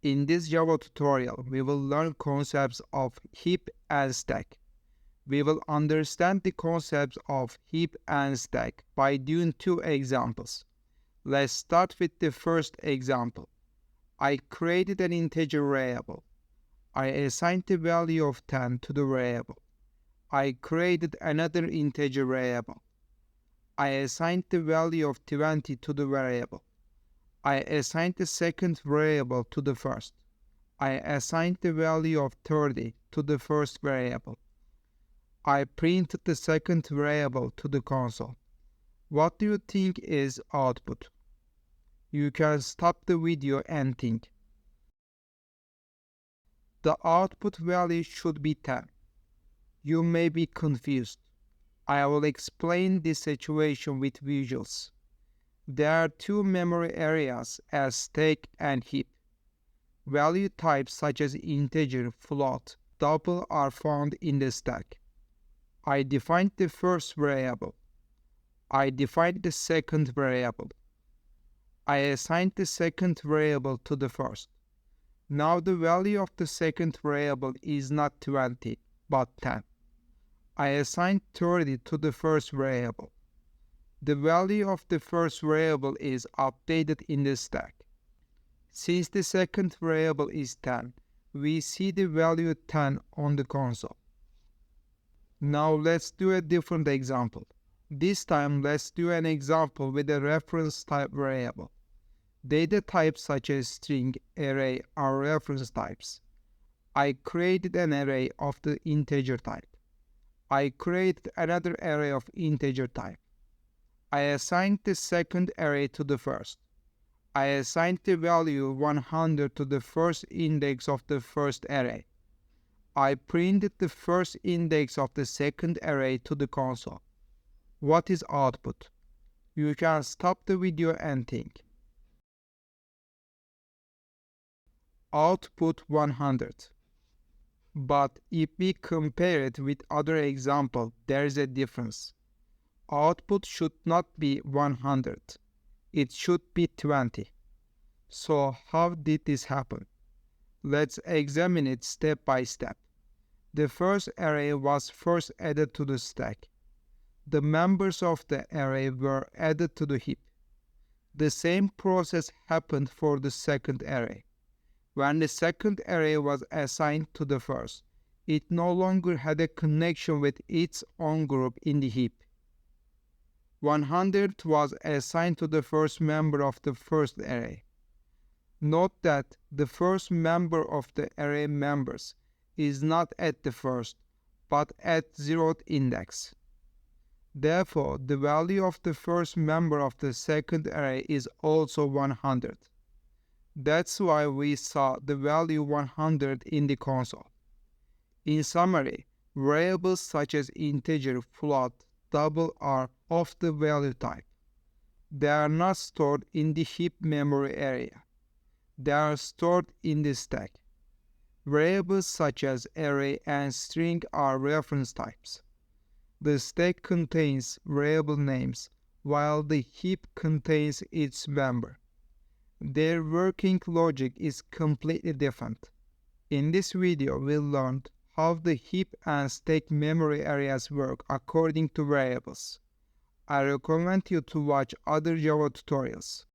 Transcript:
In this Java tutorial, we will learn concepts of heap and stack. We will understand the concepts of heap and stack by doing two examples. Let's start with the first example. I created an integer variable. I assigned the value of 10 to the variable. I created another integer variable. I assigned the value of 20 to the variable. I assigned the second variable to the first. I assigned the value of 30 to the first variable. I printed the second variable to the console. What do you think is output? You can stop the video and think. The output value should be 10. You may be confused. I will explain this situation with visuals. There are two memory areas as stack and heap. Value types such as integer, float, double are found in the stack. I defined the first variable. I defined the second variable. I assigned the second variable to the first. Now the value of the second variable is not 20, but 10. I assigned 30 to the first variable. The value of the first variable is updated in the stack. Since the second variable is 10, we see the value 10 on the console. Now let's do a different example. This time let's do an example with a reference type variable. Data types such as string, array are reference types. I created an array of the integer type. I created another array of integer type. I assigned the second array to the first. I assigned the value 100 to the first index of the first array. I printed the first index of the second array to the console. What is output? You can stop the video and think. Output 100. But if we compare it with other example, there is a difference. Output should not be 100. It should be 20. So how did this happen? Let's examine it step by step. The first array was first added to the stack. The members of the array were added to the heap. The same process happened for the second array. When the second array was assigned to the first, it no longer had a connection with its own group in the heap. 100 was assigned to the first member of the first array. Note that the first member of the array members is not at the first, but at 0th index. Therefore, the value of the first member of the second array is also 100. That's why we saw the value 100 in the console. In summary, variables such as integer, float, double are of the value type. They are not stored in the heap memory area. They are stored in the stack. Variables such as array and string are reference types. The stack contains variable names, while the heap contains its member. Their working logic is completely different. In this video, we learned how the heap and stack memory areas work according to variables. I recommend you to watch other Java tutorials.